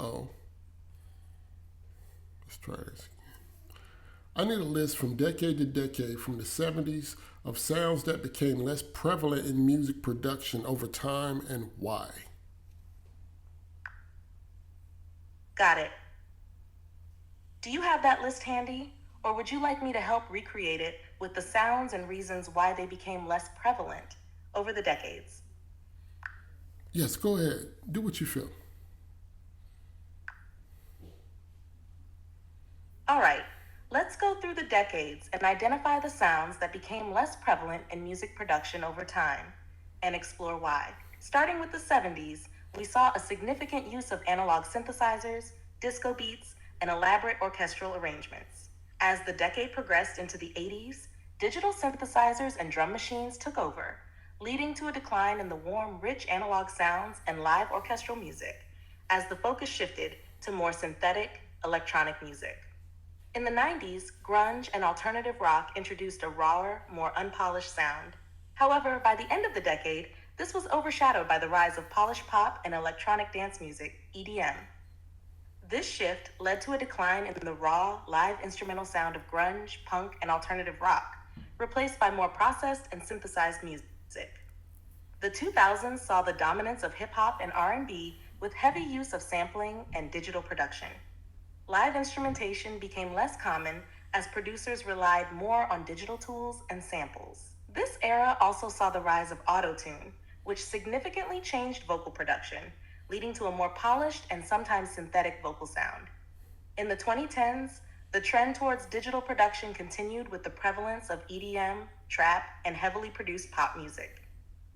So let's try this. I need a list from decade to decade from the 70s of sounds that became less prevalent in music production over time and why. Got it. Do you have that list handy? Or would you like me to help recreate it with the sounds and reasons why they became less prevalent over the decades? Yes, go ahead. Do what you feel. All right, let's go through the decades and identify the sounds that became less prevalent in music production over time and explore why. Starting with the 70s, we saw a significant use of analog synthesizers, disco beats, and elaborate orchestral arrangements. As the decade progressed into the 80s, digital synthesizers and drum machines took over, leading to a decline in the warm, rich analog sounds and live orchestral music as the focus shifted to more synthetic, electronic music. In the 90s, grunge and alternative rock introduced a rawer, more unpolished sound. However, by the end of the decade, this was overshadowed by the rise of polished pop and electronic dance music, EDM. This shift led to a decline in the raw, live instrumental sound of grunge, punk, and alternative rock, replaced by more processed and synthesized music. The 2000s saw the dominance of hip hop and R&B with heavy use of sampling and digital production. Live instrumentation became less common as producers relied more on digital tools and samples. This era also saw the rise of autotune, which significantly changed vocal production, leading to a more polished and sometimes synthetic vocal sound. In the 2010s, the trend towards digital production continued with the prevalence of EDM, trap, and heavily produced pop music.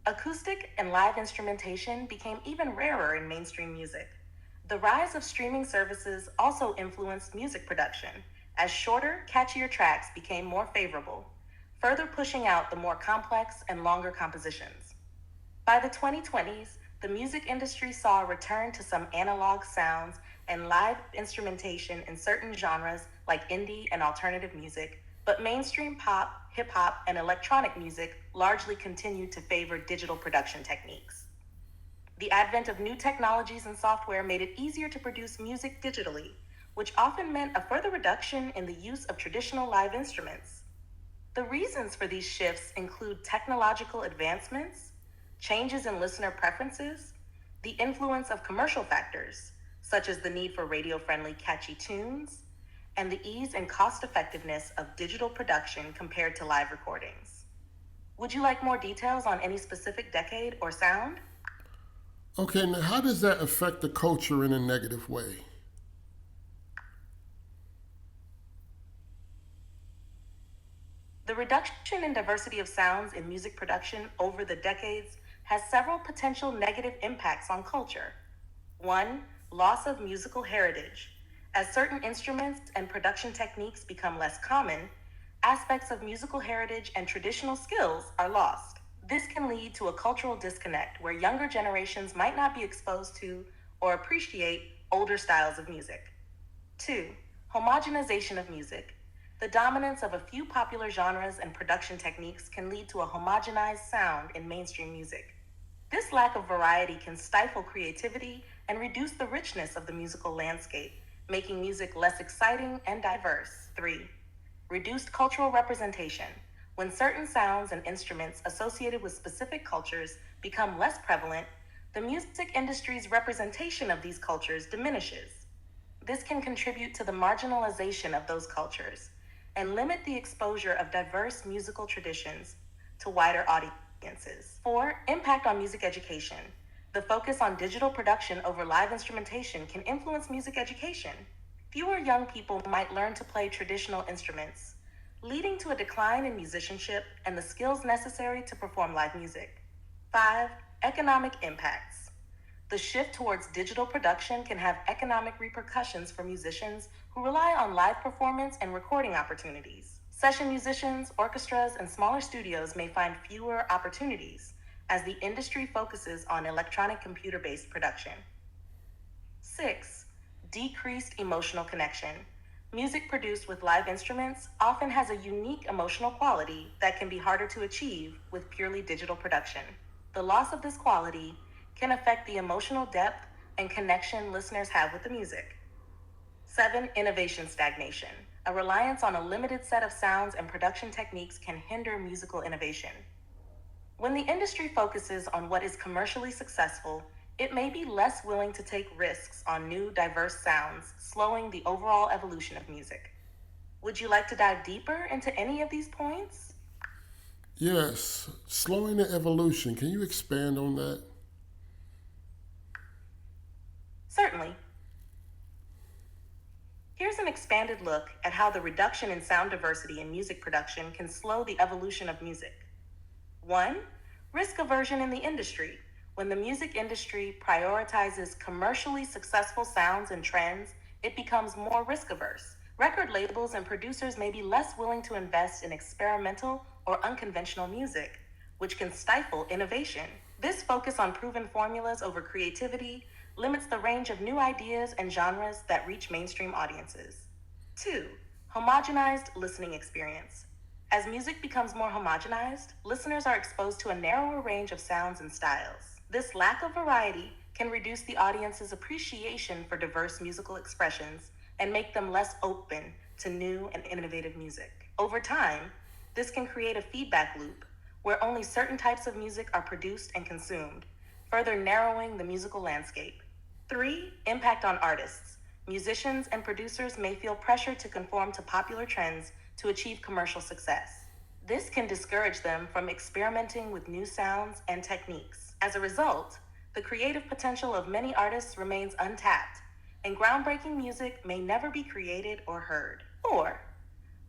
Acoustic and live instrumentation became even rarer in mainstream music. The rise of streaming services also influenced music production, as shorter, catchier tracks became more favorable, further pushing out the more complex and longer compositions. By the 2020s, the music industry saw a return to some analog sounds and live instrumentation in certain genres like indie and alternative music, but mainstream pop, hip hop, and electronic music largely continued to favor digital production techniques. The advent of new technologies and software made it easier to produce music digitally, which often meant a further reduction in the use of traditional live instruments. The reasons for these shifts include technological advancements, changes in listener preferences, the influence of commercial factors, such as the need for radio friendly, catchy tunes, and the ease and cost effectiveness of digital production compared to live recordings. Would you like more details on any specific decade or sound? Okay, now how does that affect the culture in a negative way? The reduction in diversity of sounds in music production over the decades has several potential negative impacts on culture. One, loss of musical heritage. As certain instruments and production techniques become less common, aspects of musical heritage and traditional skills are lost. This can lead to a cultural disconnect where younger generations might not be exposed to or appreciate older styles of music. 2. Homogenization of music. The dominance of a few popular genres and production techniques can lead to a homogenized sound in mainstream music. This lack of variety can stifle creativity and reduce the richness of the musical landscape, making music less exciting and diverse. 3. Reduced cultural representation. When certain sounds and instruments associated with specific cultures become less prevalent, the music industry's representation of these cultures diminishes. This can contribute to the marginalization of those cultures and limit the exposure of diverse musical traditions to wider audiences. 4. Impact on music education. The focus on digital production over live instrumentation can influence music education. Fewer young people might learn to play traditional instruments, leading to a decline in musicianship and the skills necessary to perform live music. 5. Economic impacts. The shift towards digital production can have economic repercussions for musicians who rely on live performance and recording opportunities. Session musicians, orchestras, and smaller studios may find fewer opportunities as the industry focuses on electronic computer-based production. 6. Decreased emotional connection. Music produced with live instruments often has a unique emotional quality that can be harder to achieve with purely digital production. The loss of this quality can affect the emotional depth and connection listeners have with the music. 7. Innovation stagnation. A reliance on a limited set of sounds and production techniques can hinder musical innovation. When the industry focuses on what is commercially successful, it may be less willing to take risks on new, diverse sounds, slowing the overall evolution of music. Would you like to dive deeper into any of these points? Yes, slowing the evolution. Can you expand on that? Certainly. Here's an expanded look at how the reduction in sound diversity in music production can slow the evolution of music. 1. Risk aversion in the industry. When the music industry prioritizes commercially successful sounds and trends, it becomes more risk averse. Record labels and producers may be less willing to invest in experimental or unconventional music, which can stifle innovation. This focus on proven formulas over creativity limits the range of new ideas and genres that reach mainstream audiences. 2. Homogenized listening experience. As music becomes more homogenized, listeners are exposed to a narrower range of sounds and styles. This lack of variety can reduce the audience's appreciation for diverse musical expressions and make them less open to new and innovative music. Over time, this can create a feedback loop where only certain types of music are produced and consumed, further narrowing the musical landscape. 3. Impact on artists. Musicians and producers may feel pressure to conform to popular trends to achieve commercial success. This can discourage them from experimenting with new sounds and techniques. As a result, the creative potential of many artists remains untapped, and groundbreaking music may never be created or heard. 4.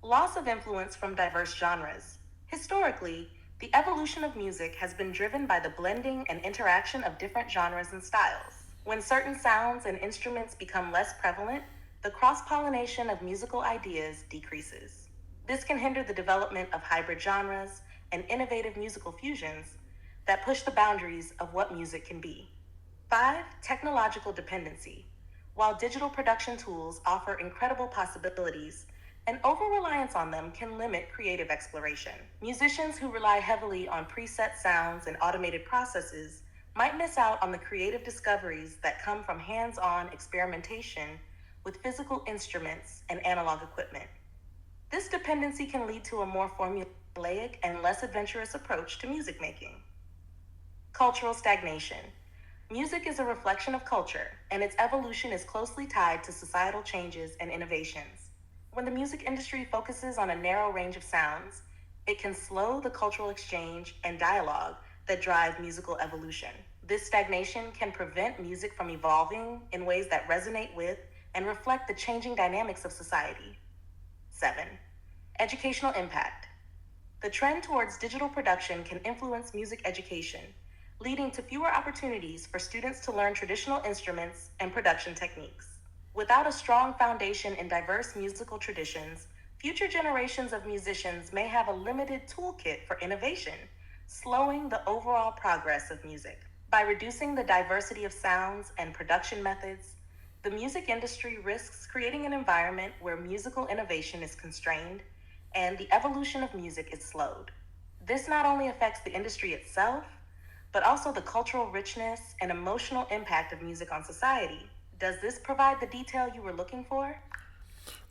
Loss of influence from diverse genres. Historically, the evolution of music has been driven by the blending and interaction of different genres and styles. When certain sounds and instruments become less prevalent, the cross-pollination of musical ideas decreases. This can hinder the development of hybrid genres and innovative musical fusions that push the boundaries of what music can be. 5. Technological dependency. While digital production tools offer incredible possibilities, an over-reliance on them can limit creative exploration. Musicians who rely heavily on preset sounds and automated processes might miss out on the creative discoveries that come from hands-on experimentation with physical instruments and analog equipment. This dependency can lead to a more formulaic and less adventurous approach to music making. Cultural stagnation. Music is a reflection of culture, and its evolution is closely tied to societal changes and innovations. When the music industry focuses on a narrow range of sounds, it can slow the cultural exchange and dialogue that drive musical evolution. This stagnation can prevent music from evolving in ways that resonate with and reflect the changing dynamics of society. 7. Educational impact. The trend towards digital production can influence music education, leading to fewer opportunities for students to learn traditional instruments and production techniques. Without a strong foundation in diverse musical traditions, future generations of musicians may have a limited toolkit for innovation, slowing the overall progress of music. By reducing the diversity of sounds and production methods, the music industry risks creating an environment where musical innovation is constrained and the evolution of music is slowed. This not only affects the industry itself, but also the cultural richness and emotional impact of music on society. Does this provide the detail you were looking for?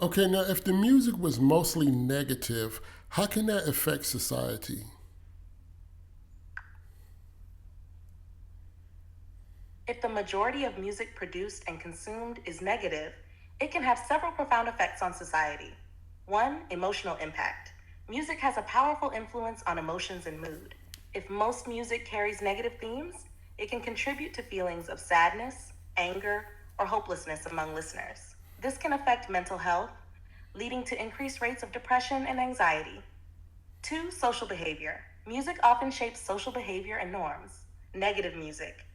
Okay, now if the music was mostly negative, how can that affect society? If the majority of music produced and consumed is negative, it can have several profound effects on society. 1. Emotional impact. Music has a powerful influence on emotions and mood. If most music carries negative themes, it can contribute to feelings of sadness, anger, or hopelessness among listeners. This can affect mental health, leading to increased rates of depression and anxiety. 2. Social behavior. Music often shapes social behavior and norms. Negative music,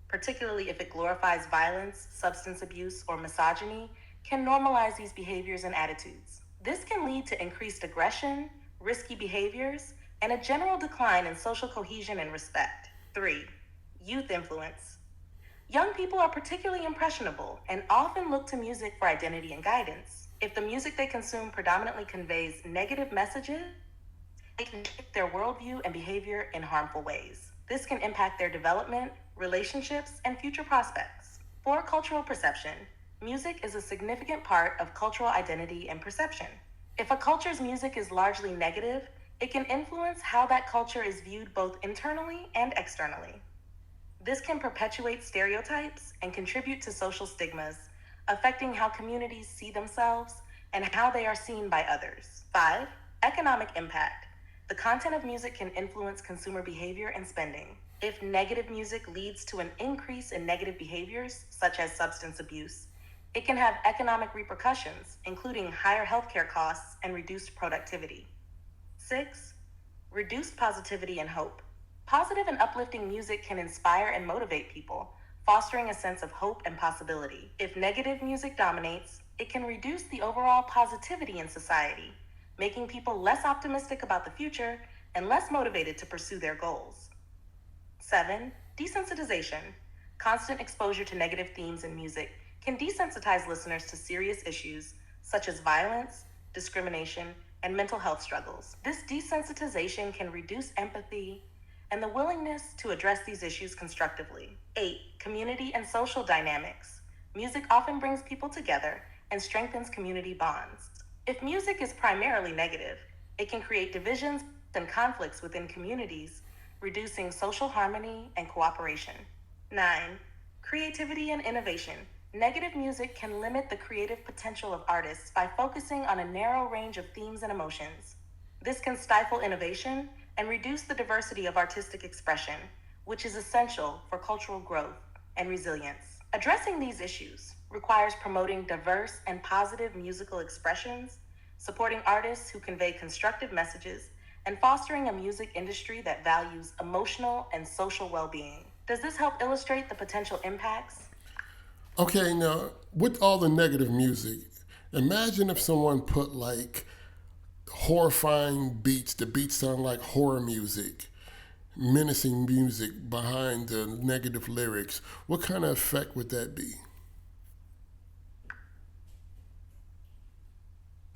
particularly if it glorifies violence, substance abuse, or misogyny, can normalize these behaviors and attitudes. This can lead to increased aggression, risky behaviors, and a general decline in social cohesion and respect. 3. Youth influence. Young people are particularly impressionable and often look to music for identity and guidance. If the music they consume predominantly conveys negative messages, they can shape their worldview and behavior in harmful ways. This can impact their development, relationships, and future prospects. For cultural perception, music is a significant part of cultural identity and perception. If a culture's music is largely negative, it can influence how that culture is viewed both internally and externally. This can perpetuate stereotypes and contribute to social stigmas, affecting how communities see themselves and how they are seen by others. 5. Economic impact. The content of music can influence consumer behavior and spending. If negative music leads to an increase in negative behaviors, such as substance abuse, it can have economic repercussions, including higher healthcare costs and reduced productivity. 6. Reduced positivity and hope. Positive and uplifting music can inspire and motivate people, fostering a sense of hope and possibility. If negative music dominates, it can reduce the overall positivity in society, making people less optimistic about the future and less motivated to pursue their goals. 7. Desensitization. Constant exposure to negative themes in music can desensitize listeners to serious issues such as violence, discrimination, and mental health struggles. This desensitization can reduce empathy and the willingness to address these issues constructively. 8. Community and social dynamics. Music often brings people together and strengthens community bonds. If music is primarily negative, it can create divisions and conflicts within communities, reducing social harmony and cooperation. 9. Creativity and innovation. Negative music can limit the creative potential of artists by focusing on a narrow range of themes and emotions. This can stifle innovation and reduce the diversity of artistic expression, which is essential for cultural growth and resilience. Addressing these issues requires promoting diverse and positive musical expressions, supporting artists who convey constructive messages, and fostering a music industry that values emotional and social well-being. Does this help illustrate the potential impacts? Okay, now with all the negative music, imagine if someone put like horrifying beats, the beats sound like horror music, menacing music behind the negative lyrics. What kind of effect would that be?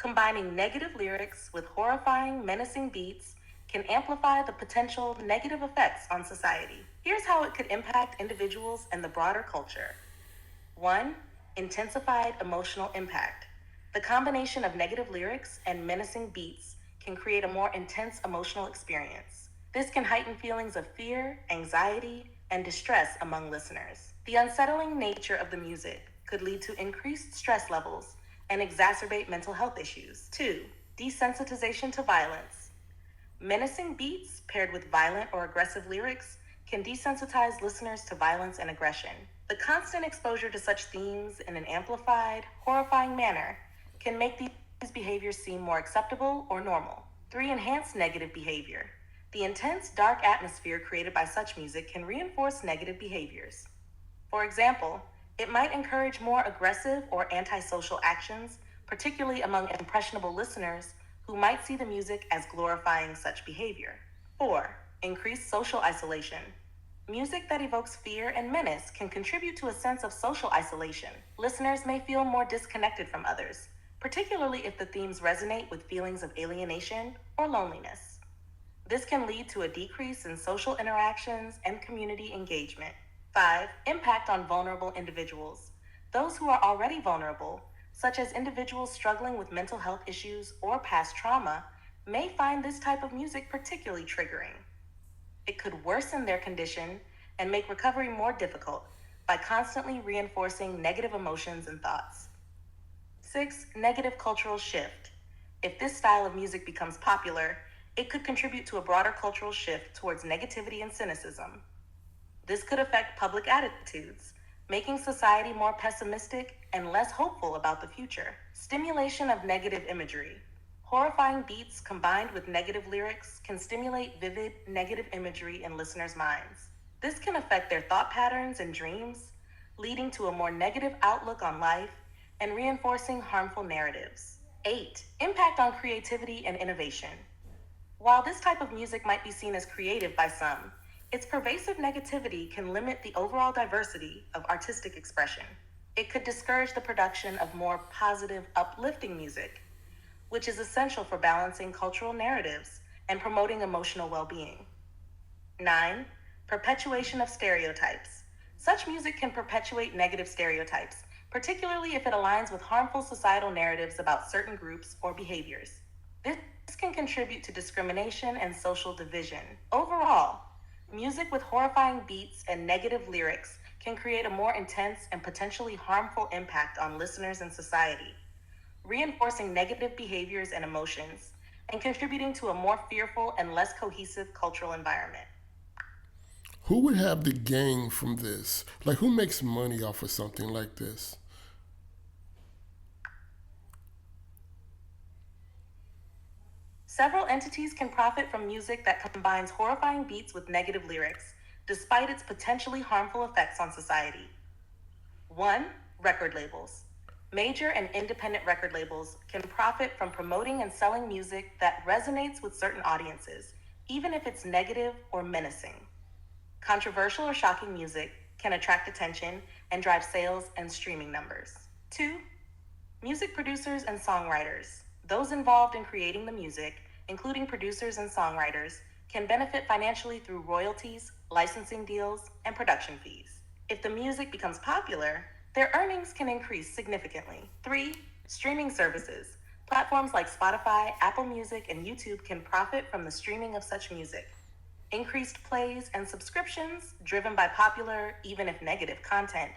Combining negative lyrics with horrifying, menacing beats can amplify the potential negative effects on society. Here's how it could impact individuals and the broader culture. 1. Intensified emotional impact. The combination of negative lyrics and menacing beats can create a more intense emotional experience. This can heighten feelings of fear, anxiety, and distress among listeners. The unsettling nature of the music could lead to increased stress levels and exacerbate mental health issues. 2. Desensitization to violence. Menacing beats paired with violent or aggressive lyrics can desensitize listeners to violence and aggression. The constant exposure to such themes in an amplified, horrifying manner can make these behaviors seem more acceptable or normal. 3. Enhance negative behavior. The intense, dark atmosphere created by such music can reinforce negative behaviors. For example, it might encourage more aggressive or antisocial actions, particularly among impressionable listeners who might see the music as glorifying such behavior. 4. Increased social isolation. Music that evokes fear and menace can contribute to a sense of social isolation. Listeners may feel more disconnected from others, particularly if the themes resonate with feelings of alienation or loneliness. This can lead to a decrease in social interactions and community engagement. 5. Impact on vulnerable individuals. Those who are already vulnerable, such as individuals struggling with mental health issues or past trauma, may find this type of music particularly triggering. It could worsen their condition and make recovery more difficult by constantly reinforcing negative emotions and thoughts. 6. Negative cultural shift. If this style of music becomes popular, it could contribute to a broader cultural shift towards negativity and cynicism. This could affect public attitudes, making society more pessimistic and less hopeful about the future. Stimulation of negative imagery. Horrifying beats combined with negative lyrics can stimulate vivid, negative imagery in listeners' minds. This can affect their thought patterns and dreams, leading to a more negative outlook on life and reinforcing harmful narratives. 8. Impact on creativity and innovation. While this type of music might be seen as creative by some, its pervasive negativity can limit the overall diversity of artistic expression. It could discourage the production of more positive, uplifting music, which is essential for balancing cultural narratives and promoting emotional well-being. 9. Perpetuation of stereotypes. Such music can perpetuate negative stereotypes, particularly if it aligns with harmful societal narratives about certain groups or behaviors. This can contribute to discrimination and social division. Overall, music with horrifying beats and negative lyrics can create a more intense and potentially harmful impact on listeners and society, reinforcing negative behaviors and emotions, and contributing to a more fearful and less cohesive cultural environment. Who would have the gain from this? Like, who makes money off of something like this? Several entities can profit from music that combines horrifying beats with negative lyrics, despite its potentially harmful effects on society. 1. Record labels. Major and independent record labels can profit from promoting and selling music that resonates with certain audiences, even if it's negative or menacing. Controversial or shocking music can attract attention and drive sales and streaming numbers. 2. Music producers and songwriters. Those involved in creating the music, including producers and songwriters, can benefit financially through royalties, licensing deals, and production fees. If the music becomes popular, their earnings can increase significantly. 3. Streaming services. Platforms like Spotify, Apple Music, and YouTube can profit from the streaming of such music. Increased plays and subscriptions, driven by popular, even if negative, content,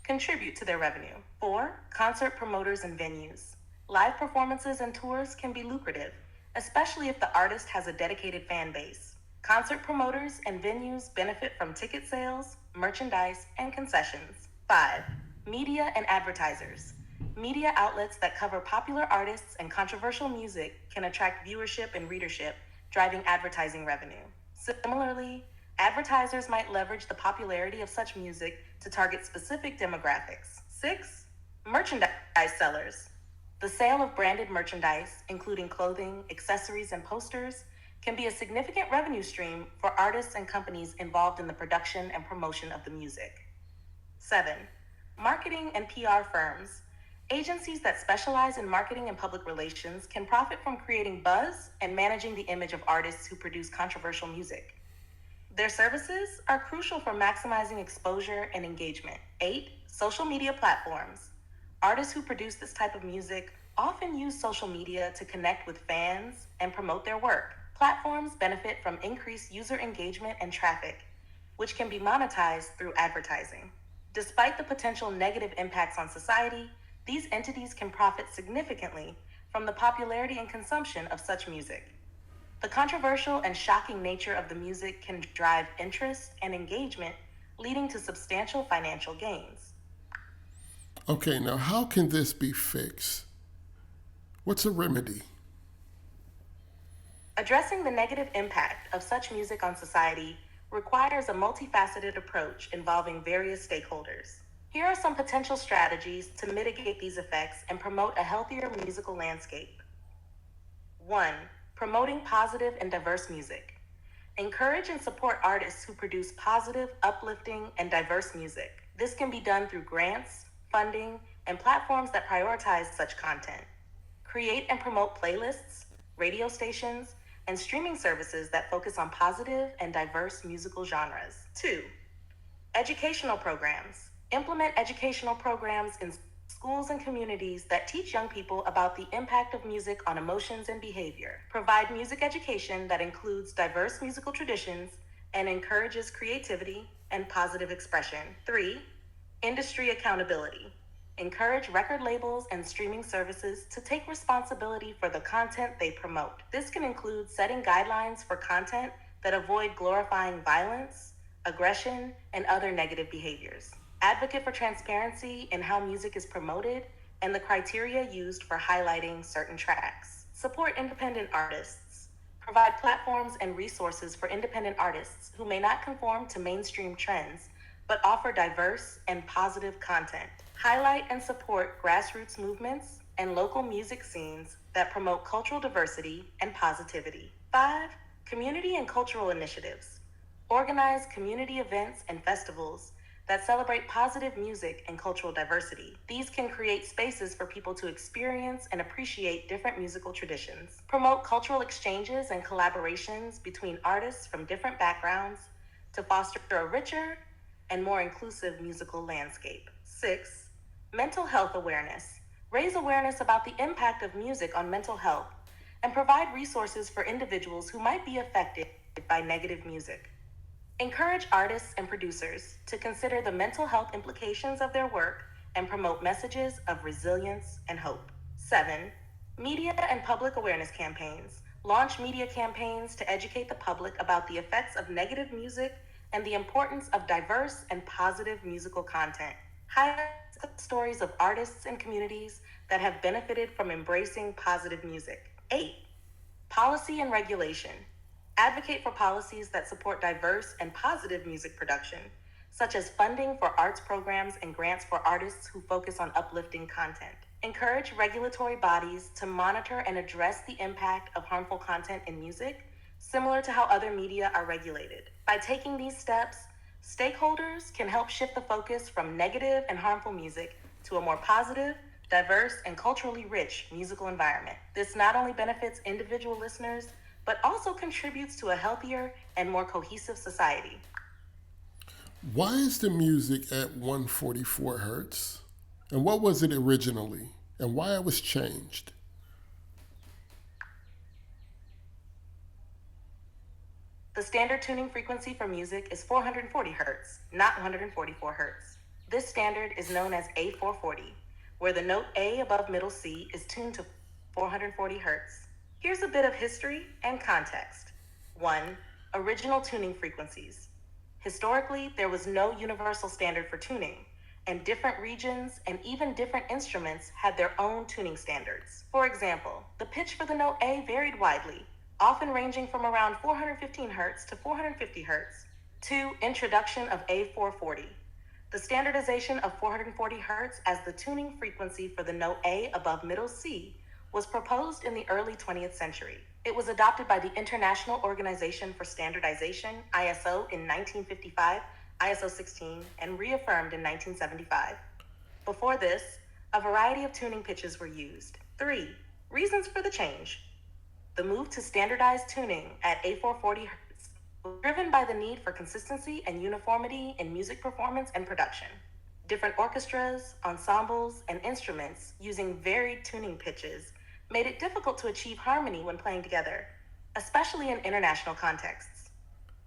contribute to their revenue. 4. Concert promoters and venues. Live performances and tours can be lucrative, especially if the artist has a dedicated fan base. Concert promoters and venues benefit from ticket sales, merchandise, and concessions. 5. Media and advertisers. Media outlets that cover popular artists and controversial music can attract viewership and readership, driving advertising revenue. Similarly, advertisers might leverage the popularity of such music to target specific demographics. 6. Merchandise sellers. The sale of branded merchandise, including clothing, accessories, and posters, can be a significant revenue stream for artists and companies involved in the production and promotion of the music. 7. Marketing and PR firms. Agencies that specialize in marketing and public relations can profit from creating buzz and managing the image of artists who produce controversial music. Their services are crucial for maximizing exposure and engagement. 8. Social media platforms. Artists who produce this type of music often use social media to connect with fans and promote their work. Platforms benefit from increased user engagement and traffic, which can be monetized through advertising. Despite the potential negative impacts on society, these entities can profit significantly from the popularity and consumption of such music. The controversial and shocking nature of the music can drive interest and engagement, leading to substantial financial gains. Okay, now how can this be fixed? What's a remedy? Addressing the negative impact of such music on society requires a multifaceted approach involving various stakeholders. Here are some potential strategies to mitigate these effects and promote a healthier musical landscape. 1. Promoting positive and diverse music. Encourage and support artists who produce positive, uplifting, and diverse music. This can be done through grants, funding, and platforms that prioritize such content. Create and promote playlists, radio stations, and streaming services that focus on positive and diverse musical genres. 2. Educational programs. Implement educational programs in schools and communities that teach young people about the impact of music on emotions and behavior. Provide music education that includes diverse musical traditions and encourages creativity and positive expression. 3. Industry accountability. Encourage record labels and streaming services to take responsibility for the content they promote. This can include setting guidelines for content that avoid glorifying violence, aggression, and other negative behaviors. Advocate for transparency in how music is promoted and the criteria used for highlighting certain tracks. Support independent artists. Provide platforms and resources for independent artists who may not conform to mainstream trends, but offer diverse and positive content. Highlight and support grassroots movements and local music scenes that promote cultural diversity and positivity. 5. Community and cultural initiatives. Organize community events and festivals that celebrate positive music and cultural diversity. These can create spaces for people to experience and appreciate different musical traditions. Promote cultural exchanges and collaborations between artists from different backgrounds to foster a richer, and more inclusive musical landscape. 6. Mental health awareness. Raise awareness about the impact of music on mental health and provide resources for individuals who might be affected by negative music. Encourage artists and producers to consider the mental health implications of their work and promote messages of resilience and hope. 7. Media and public awareness campaigns. Launch media campaigns to educate the public about the effects of negative music and the importance of diverse and positive musical content. Highlight stories of artists and communities that have benefited from embracing positive music. 8. Policy and regulation. Advocate for policies that support diverse and positive music production, such as funding for arts programs and grants for artists who focus on uplifting content. Encourage regulatory bodies to monitor and address the impact of harmful content in music, similar to how other media are regulated. By taking these steps, stakeholders can help shift the focus from negative and harmful music to a more positive, diverse, and culturally rich musical environment. This not only benefits individual listeners, but also contributes to a healthier and more cohesive society. Why is the music at 144 hertz? And what was it originally? And why it was changed? The standard tuning frequency for music is 440 Hz, not 144 Hz. This standard is known as A440, where the note A above middle C is tuned to 440 Hz. Here's a bit of history and context. 1. Original tuning frequencies. Historically, there was no universal standard for tuning, and different regions and even different instruments had their own tuning standards. For example, the pitch for the note A varied widely, often ranging from around 415 Hz to 450 Hz. 2. Introduction of A440. The standardization of 440 Hz as the tuning frequency for the note A above middle C was proposed in the early 20th century. It was adopted by the International Organization for Standardization, ISO, in 1955, ISO 16, and reaffirmed in 1975. Before this, a variety of tuning pitches were used. 3. Reasons for the change. The move to standardized tuning at A440 Hz was driven by the need for consistency and uniformity in music performance and production. Different orchestras, ensembles, and instruments using varied tuning pitches made it difficult to achieve harmony when playing together, especially in international contexts.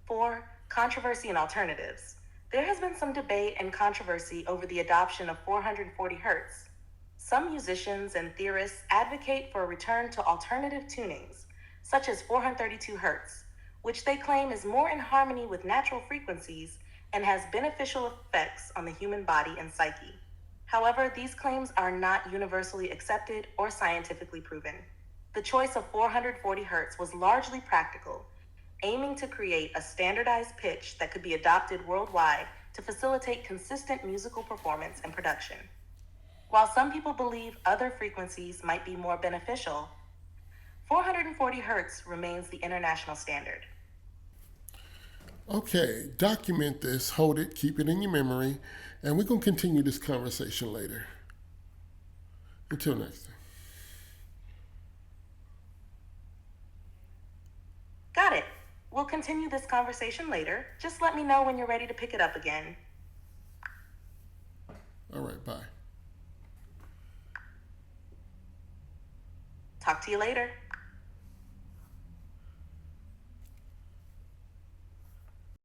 4. Controversy and alternatives. There has been some debate and controversy over the adoption of 440 Hz. Some musicians and theorists advocate for a return to alternative tunings, such as 432 Hz, which they claim is more in harmony with natural frequencies and has beneficial effects on the human body and psyche. However, these claims are not universally accepted or scientifically proven. The choice of 440 Hz was largely practical, aiming to create a standardized pitch that could be adopted worldwide to facilitate consistent musical performance and production. While some people believe other frequencies might be more beneficial, 440 Hz remains the international standard. Okay, document this, hold it, keep it in your memory, and we're going to continue this conversation later. Until next time. Got it. We'll continue this conversation later. Just let me know when you're ready to pick it up again. All right, bye. Talk to you later.